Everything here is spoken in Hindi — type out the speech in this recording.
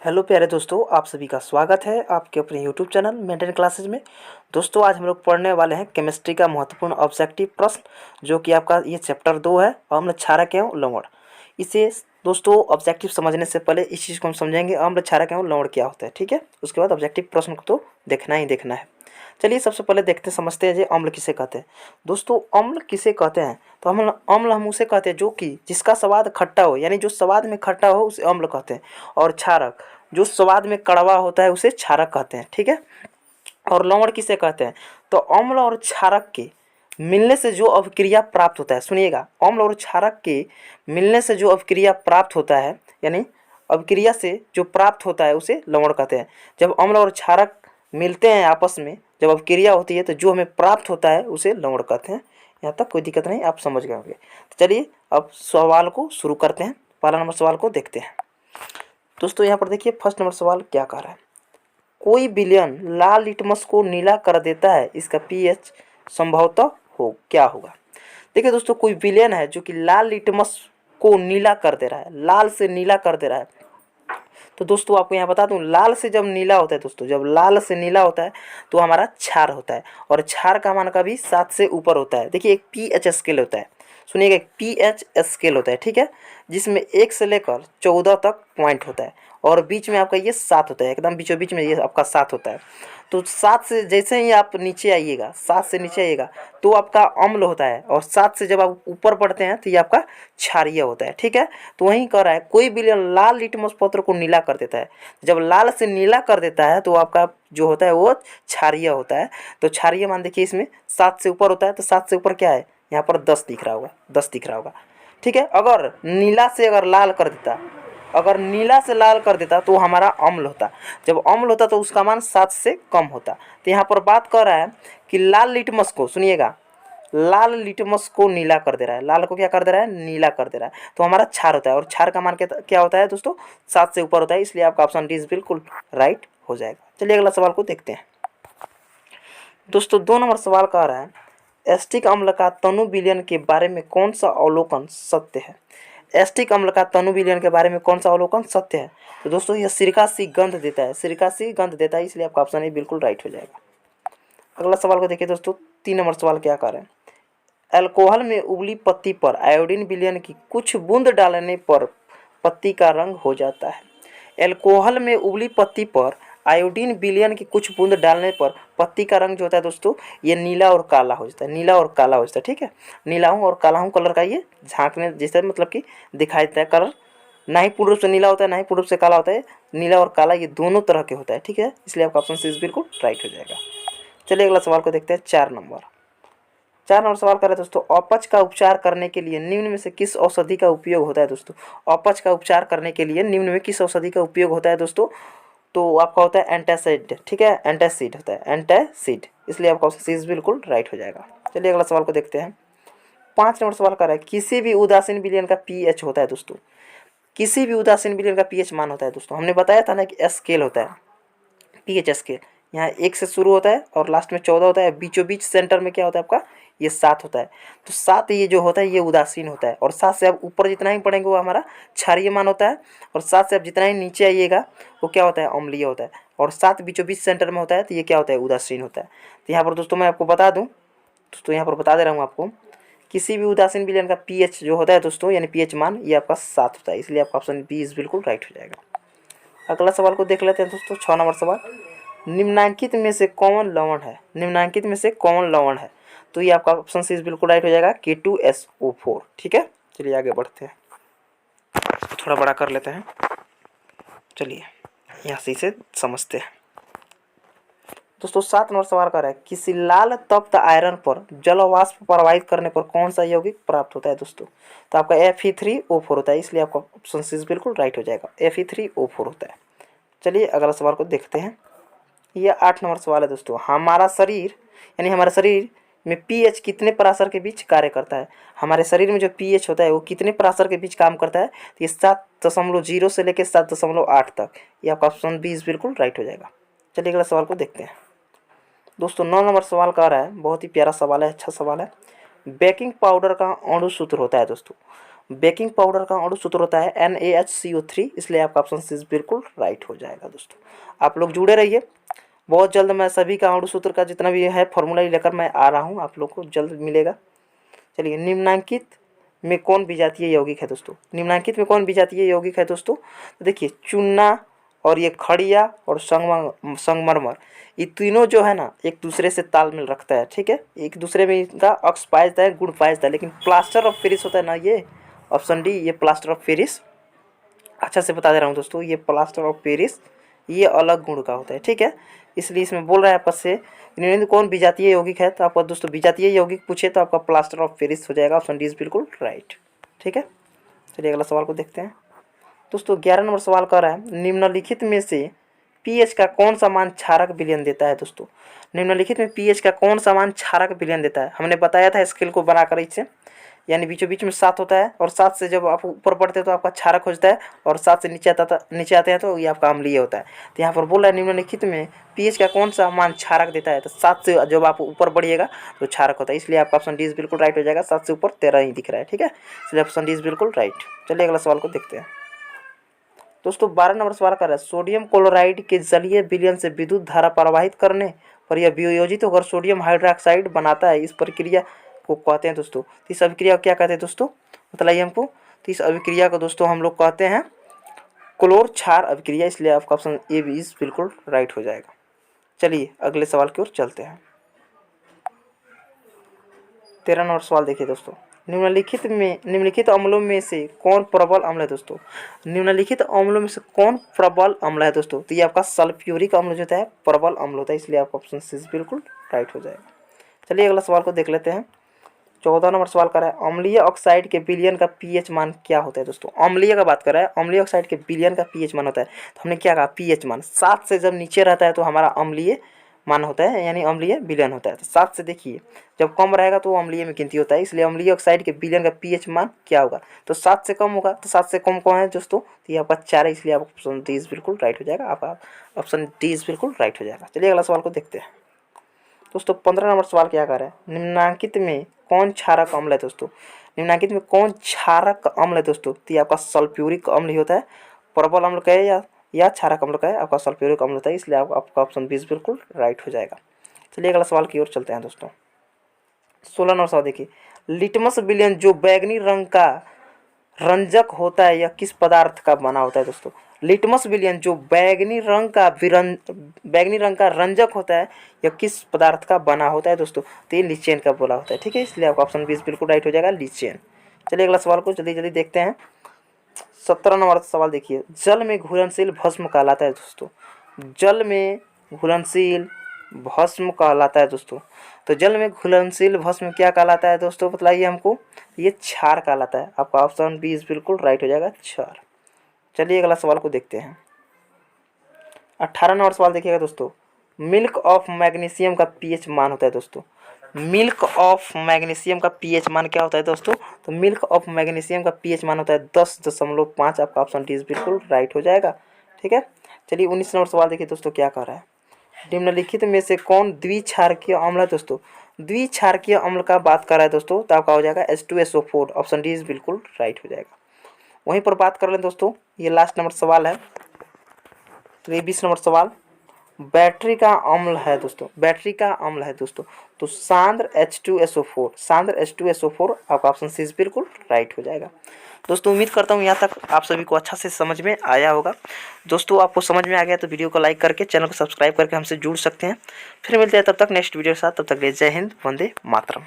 हेलो प्यारे दोस्तों, आप सभी का स्वागत है आपके अपने यूट्यूब चैनल मेंटेन क्लासेज में। दोस्तों आज हम लोग पढ़ने वाले हैं केमिस्ट्री का महत्वपूर्ण ऑब्जेक्टिव प्रश्न, जो कि आपका ये चैप्टर 2 है। अम्ल, क्षारक एवं लवण। इसे दोस्तों ऑब्जेक्टिव समझने से पहले इस चीज़ को हम समझेंगे, अम्ल, क्षारक एवं लवण क्या होता है, ठीक है। उसके बाद ऑब्जेक्टिव प्रश्न को तो देखना ही देखना है। चलिए सबसे पहले देखते समझते हैं जी, अम्ल किसे कहते हैं। दोस्तों अम्ल किसे कहते हैं, तो अम्ल हम उसे कहते हैं जो कि जिसका स्वाद खट्टा हो, यानी जो स्वाद में खट्टा हो उसे अम्ल कहते हैं। और क्षारक जो स्वाद में कड़वा होता है उसे क्षारक कहते हैं, ठीक है। और लवण किसे कहते हैं, तो अम्ल और क्षारक के मिलने से जो अभिक्रिया प्राप्त होता है, सुनिएगा, अम्ल और क्षारक के मिलने से जो अभिक्रिया प्राप्त होता है, यानी अभिक्रिया से जो प्राप्त होता है उसे लवण कहते हैं। जब अम्ल और क्षारक मिलते हैं आपस में, जब अभिक्रिया होती है तो जो हमें प्राप्त होता है उसे लवण कहते हैं। यहाँ तक कोई दिक्कत नहीं, आप समझ गए होंगे। तो चलिए अब सवाल को शुरू करते हैं, पहला नंबर सवाल को देखते हैं। दोस्तों यहाँ पर देखिए फर्स्ट नंबर सवाल क्या कह रहा है, कोई विलयन लाल लिटमस को नीला कर देता है, इसका पीएच संभवतः हो क्या होगा। देखिए दोस्तों, कोई विलयन है जो कि लाल लिटमस को नीला कर दे रहा है, लाल से नीला कर दे रहा है। तो दोस्तों आपको यहाँ बता दूं, लाल से जब नीला होता है, दोस्तों जब लाल से नीला होता है तो हमारा क्षार होता है, और क्षार का मान कभी 7 से ऊपर होता है। देखिए एक पीएच स्केल होता है, सुनिएगा, एक पीएच स्केल होता है, ठीक है, जिसमें 1 से लेकर 14 तक पॉइंट होता है, और बीच में आपका ये 7 होता है, एकदम बीचों बीच में ये आपका 7 होता है। तो 7 से जैसे ही आप नीचे आइएगा, 7 से नीचे आइएगा तो आपका अम्ल होता है, और 7 से जब आप ऊपर बढ़ते हैं तो ये आपका क्षारीय होता है, ठीक है। तो वहीं कह रहा है कोई विलयन लाल लिटमस पत्र को नीला कर देता है, जब लाल से नीला कर देता है तो आपका जो होता है वो क्षारीय होता है। तो क्षारीय मान देखिए इसमें 7 से ऊपर होता है, तो 7 से ऊपर क्या है, यहाँ पर 10 दिख रहा होगा, 10 दिख रहा होगा, ठीक है। अगर नीला से अगर लाल कर देता, अगर नीला से लाल कर देता तो हमारा अम्ल होता, जब अम्ल होता तो उसका मान 7 से कम होता। तो यहाँ पर बात कर रहा है कि लाल लिटमस को, सुनिएगा, लाल लिटमस को नीला कर दे रहा है, लाल को क्या कर दे रहा है, नीला कर दे रहा है, तो हमारा क्षार होता है, और क्षार का मान क्या होता है दोस्तों, 7 से ऊपर होता है, इसलिए आपका ऑप्शन डी बिल्कुल राइट हो जाएगा। चलिए अगला सवाल को देखते हैं। दोस्तों 2 नंबर सवाल कह रहा है, एस्टिक अम्ल का तनु विलयन के बारे में कौन सा अवलोकन सत्य है। एस्टिक अम्ल का तनु विलयन के बारे में कौन सा अवलोकन सत्य है, तो दोस्तों यह सिरका सी गंध देता है, सिरका सी गंध देता है, इसलिए आपका ऑप्शन ए बिल्कुल राइट हो जाएगा। अगला सवाल को देखिए दोस्तों, 3 नंबर सवाल क्या कह रहे हैं, अल्कोहल में उबली पत्ती पर आयोडीन विलयन की कुछ बूंद डालने पर पत्ती का रंग हो जाता है। अल्कोहल में उबली पत्ती पर आयोडीन विलयन की कुछ बूंद डालने पर पत्ती का रंग जो होता है दोस्तों, ये नीला और काला हो जाता है, नीला और काला हो जाता है, ठीक है। नीलाहू और कालाहू कलर का ये झांकने जैसे मतलब कि दिखाई देता है कलर, ना ही पूर्ण रूप से नीला होता है ना ही पूर्ण रूप से काला होता है, नीला और काला ये दोनों तरह के होता है, ठीक है, इसलिए आपका ऑप्शन सी बिल्कुल राइट हो जाएगा। चलिए अगला सवाल को देखते हैं, 4 नंबर सवाल कर रहे हैं दोस्तों, अपच का उपचार करने के लिए निम्न में से किस औषधि का उपयोग होता है। दोस्तों अपच का उपचार करने के लिए निम्न में किस औषधि का उपयोग होता है दोस्तों, तो आपका होता है एंटासिड, ठीक है, एंटासिड होता है, एंटासिड, इसलिए आपका ऑप्शन सी बिल्कुल राइट हो जाएगा। चलिए अगला सवाल को देखते हैं। 5 नंबर सवाल कर रहा है, किसी भी उदासीन विलयन का पीएच होता है। दोस्तों किसी भी उदासीन विलयन का पीएच मान होता है, दोस्तों हमने बताया था ना कि स्केल होता है, पीएच स्केल, यहाँ 1 से शुरू होता है और लास्ट में 14 होता है, बीचों बीच सेंटर में क्या होता है आपका, ये 7 होता है। तो 7 ये जो होता है ये उदासीन होता है, और 7 से आप ऊपर जितना ही पढ़ेंगे वो हमारा क्षारीय मान होता है, और 7 से आप जितना ही नीचे आइएगा वो क्या होता है, अम्लीय होता है, और 7 बीचों बीच सेंटर में होता है तो ये क्या होता है, उदासीन होता है। तो यहाँ पर दोस्तों मैं आपको बता दूँ, दोस्तों यहाँ पर बता दे रहा हूँ आपको, किसी भी उदासीन विलयन का पीएच जो होता है दोस्तों, यानी पीएच मान ये आपका 7 होता है, इसलिए आपका ऑप्शन बी बिल्कुल राइट हो जाएगा। अगला सवाल को देख लेते हैं दोस्तों, 6 नंबर सवाल, निम्नांकित में से कौन लवण है, निम्नांकित में से कौन लवण है, तो ये आपका ऑप्शन सी बिल्कुल राइट हो जाएगा, K2SO4, ठीक है। चलिए आगे बढ़ते हैं, थोड़ा बड़ा कर लेते हैं, चलिए यहाँ से इसे समझते हैं। दोस्तों 7 नंबर सवाल कर रहा है, किसी लाल तप्त आयरन पर जल वाष्प प्रवाहित करने पर कौन सा यौगिक प्राप्त होता है। दोस्तों तो आपका Fe3O4 होता है, इसलिए आपका ऑप्शन सी बिल्कुल राइट हो जाएगा, Fe3O4 होता है। चलिए अगला सवाल को देखते हैं। ये 8 नंबर सवाल है दोस्तों, हमारा शरीर यानी हमारे शरीर में पीएच कितने पराशर के बीच कार्य करता है। हमारे शरीर में जो पीएच होता है वो कितने पराशर के बीच काम करता है, तो ये 7.0 से लेकर 7.8 तक, ये आपका ऑप्शन 20 बिल्कुल राइट हो जाएगा। चलिए अगला सवाल को देखते हैं। दोस्तों 9 नंबर सवाल का रहा है, बहुत ही प्यारा सवाल है, अच्छा सवाल है, बेकिंग पाउडर का अणु सूत्र होता है। दोस्तों बेकिंग पाउडर का अणु सूत्र होता है NaHCO3, इसलिए आपका ऑप्शन सी बिल्कुल राइट हो जाएगा। दोस्तों आप लोग जुड़े रहिए, बहुत जल्द मैं सभी का अणु सूत्र का जितना भी है फॉर्मूला लेकर मैं आ रहा हूँ, आप लोग को जल्द मिलेगा। चलिए, निम्नांकित में कौन विजातीय यौगिक है दोस्तों? निम्नांकित में कौन विजातीय यौगिक है दोस्तों? तो देखिए, चूना और ये खड़िया और संगमरमर, ये तीनों जो है ना एक दूसरे से तालमेल रखता है, ठीक है, एक दूसरे में इनका अक्स पाया जाता है, गुण पाया जाता है। लेकिन प्लास्टर ऑफ पेरिस होता है ना, ये ऑप्शन डी, ये प्लास्टर ऑफ पेरिस, अच्छा से बता दे रहा हूँ दोस्तों, ये प्लास्टर ऑफ पेरिस ये अलग गुण का होता है, ठीक है। इसलिए इसमें बोल रहा है आपस से निम्नलिखित कौन विजातीय यौगिक है, तो आपका दोस्तों विजातीय यौगिक पूछे तो आपका प्लास्टर ऑफ पेरिस हो जाएगा, ऑप्शन डी इज बिल्कुल राइट, ठीक है। चलिए अगला सवाल को देखते हैं दोस्तों। 11 नंबर सवाल कह रहा है, निम्नलिखित में से पीएच का कौन सा मान क्षारक विलयन देता है? दोस्तों निम्नलिखित में पीएच का कौन सा मान क्षारक विलयन देता है? हमने बताया था स्केल को बनाकर इससे, यानी बीचों बीच में 7 होता है और 7 से जब आप ऊपर बढ़ते हैं तो आपका क्षारक हो जाता है, और 7 से नीचे आते हैं तो ये आपका अम्लीय होता है। तो यहाँ पर बोल रहा है निम्नलिखित में पीएच का कौन सा मान क्षारक देता है? तो 7 से जब आप ऊपर बढ़िएगा तो क्षारक होता है, इसलिए आपका ऑप्शन डी बिल्कुल राइट हो जाएगा। 7 से ऊपर 13 ही दिख रहा है, ठीक है, इसलिए ऑप्शन डी बिल्कुल राइट। चलिए अगला सवाल को देखते हैं दोस्तों। 12 नंबर सवाल कर रहा है, सोडियम क्लोराइड के जलीय विलयन से विद्युत धारा प्रवाहित करने पर यह वियोजित होकर सोडियम हाइड्रोक्साइड बनाता है, इस प्रक्रिया को कहते हैं दोस्तों। तो इस अभिक्रिया को क्या कहते हैं दोस्तों, बताइए हमको। तो इस अभिक्रिया को दोस्तों हम लोग कहते हैं क्लोर क्षार अभिक्रिया, इसलिए आपका ऑप्शन ए भी इस बिल्कुल राइट हो जाएगा। चलिए अगले सवाल की ओर चलते हैं। 13 नंबर सवाल देखिए दोस्तों, निम्नलिखित अम्लों में से कौन प्रबल अम्ल है? दोस्तों निम्नलिखित अम्लों में से कौन प्रबल अम्ल है दोस्तों? तो ये आपका सल्फ्यूरिक अम्ल जो होता है प्रबल अम्ल होता है, इसलिए आपका ऑप्शन सी बिल्कुल राइट हो जाएगा। चलिए अगला सवाल को देख लेते हैं। 14 नंबर सवाल कर रहा है, अम्लीय ऑक्साइड के विलयन का पीएच मान क्या होता है? दोस्तों अम्लीय का बात कर रहा है, अम्लीय ऑक्साइड के विलयन का पीएच मान होता है, तो हमने क्या कहा पीएच मान 7 से जब नीचे रहता है तो हमारा अम्लीय मान होता है, यानी अम्लीय विलयन होता है। तो 7 से देखिए जब कम रहेगा तो अम्लीय में गिनती होता है, इसलिए अम्लीय ऑक्साइड के विलयन का पीएच मान क्या होगा? तो 7 से कम होगा, तो 7 से कम कौन है दोस्तों? तो ये आपका 4 है, इसलिए आपका ऑप्शन डी बिल्कुल राइट हो जाएगा। आपका ऑप्शन डी बिल्कुल राइट हो जाएगा। चलिए अगला सवाल को देखते हैं दोस्तों। 15 नंबर सवाल क्या कर रहा है, निम्नांकित में कौन क्षारक अम्ल है? दोस्तों निम्नांकित में कौन क्षारक अम्ल है दोस्तों? तो ये आपका सल्फ्यूरिक अम्ल ही होता है, प्रबल अम्ल का है या क्षारक अम्ल का है, आपका सल्फ्यूरिक अम्ल होता है, इसलिए आपका ऑप्शन 20 बिल्कुल राइट हो जाएगा। चलिए अगला सवाल की ओर चलते हैं दोस्तों। 16 नंबर सवाल देखिए, लिटमस विलयन जो बैगनी रंग का रंजक होता है यह किस पदार्थ का बना होता है? दोस्तों लिटमस विलयन जो बैगनी रंग का रंजक होता है यह किस पदार्थ का बना होता है? दोस्तों तो ये लिचेन का बोला होता है, ठीक है, इसलिए आपका ऑप्शन 20 बिल्कुल राइट हो जाएगा, लिचेन। चलिए अगला सवाल को जल्दी जल्दी देखते हैं। 17 नंबर सवाल देखिए, जल में घुलनशील भस्म कहलाता है? दोस्तों जल में घुलनशील भस्म कहलाता है दोस्तों, तो जल में घुलनशील भस्म क्या कहलाता है दोस्तों, बताइए हमको। ये क्षार कहलाता है, आपका ऑप्शन 20 बिल्कुल राइट हो जाएगा, क्षार। चलिए अगला सवाल को देखते हैं। 18 नंबर सवाल देखिएगा दोस्तों, मिल्क ऑफ मैग्नीशियम का पीएच मान होता है? दोस्तों मिल्क ऑफ मैग्नीशियम का पीएच मान क्या होता है दोस्तों? तो मिल्क ऑफ मैग्नीशियम का पीएच मान होता है 10.5, आपका ऑप्शन डी बिल्कुल राइट हो जाएगा, ठीक है। चलिए 19 नंबर सवाल देखिए दोस्तों, क्या कह रहा है, निम्नलिखित में से कौन द्विक्षारकीय अम्ल है? दोस्तों द्विक्षारकीय अम्ल का बात कर रहा है दोस्तों, तो आपका हो जाएगा H2SO4, ऑप्शन डी बिल्कुल राइट हो जाएगा। वहीं पर बात कर लें दोस्तों, ये लास्ट नंबर सवाल है, तो ये 20 नंबर सवाल, बैटरी का अम्ल है दोस्तों, बैटरी का अम्ल है दोस्तों, तो सांद्र H2SO4 आपका ऑप्शन सी बिल्कुल राइट हो जाएगा। दोस्तों उम्मीद करता हूँ यहाँ तक आप सभी को अच्छा से समझ में आया होगा। दोस्तों आपको समझ में आ गया तो वीडियो को लाइक करके चैनल को सब्सक्राइब करके हमसे जुड़ सकते हैं। फिर मिलते हैं तब तक नेक्स्ट वीडियो के साथ, तब तक जय हिंद, वंदे मातरम।